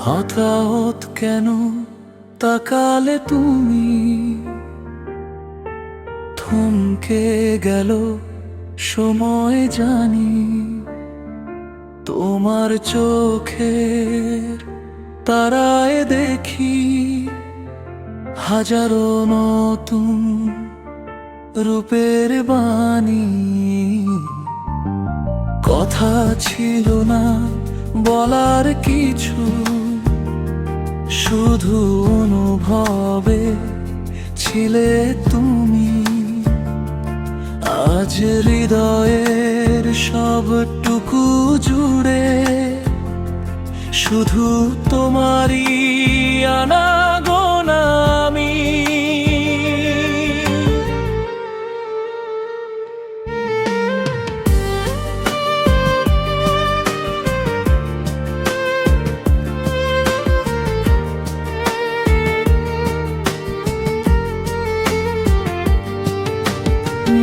হঠাৎ কেন তাকালে তুমি, থমকে গেল সময় জানি। তোমার চোখের তারায় দেখি হাজারো নতুন রূপের বাণী। কথা ছিল না বলার কিছু, শুধু অনুভবে ছিলে তুমি। আজ হৃদয়ের সবটুকু জুড়ে শুধু তোমারই আনাগোনা আমি।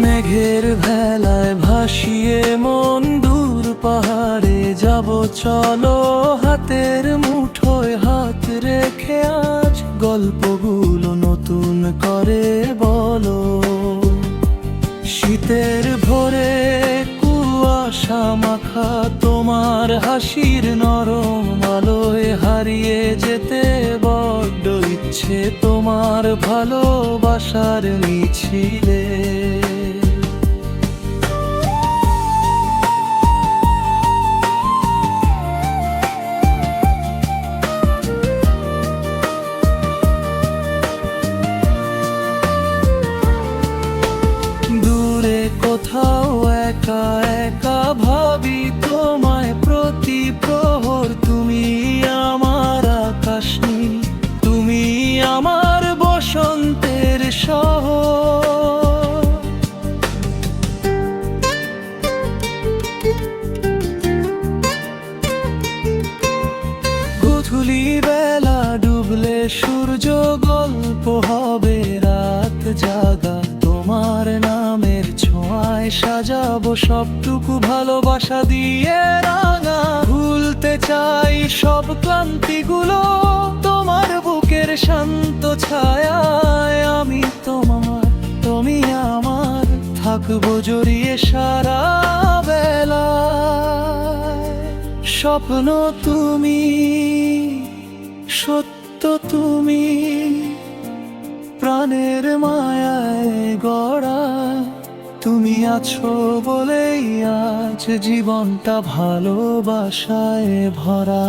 মেঘের ভেলায় ভাসিয়ে মন দূর পাহাড়ে যাব চলো, হাতের মুঠোয় হাত রেখে আজ গল্পগুলো নতুন করে বলো। শীতের ভোরে কুয়াশা মাখা তোমার হাসির নরম আলোয় হারিয়ে যেতে বড্ড ইচ্ছে তোমার ভালোবাসার মিছিলে। কোথাও একা একা ভাবি তোমায় প্রতি প্রহর। তুমি আমার আকাশ নীল, তুমি আমার বসন্তের শহর। গধূলি বেলা ডুবলে সূর্য গল্প হবে রাত জাগা। তোমার নামের ছোঁয়ায় সাজাবো সবটুকু ভালোবাসা দিয়ে রাঙা। ভুলতে চাই সব ক্লান্তিগুলো তোমার বুকের শান্ত ছায়ায়। আমি তোমার, তুমি আমার, থাকবো জড়িয়ে সারা বেলায়। স্বপ্ন তুমি, সত্য তুমি, প্রাণের মায়ায় গড়া। তুমি আছো বলেই আজ জীবনটা ভালোবাসায় ভরা।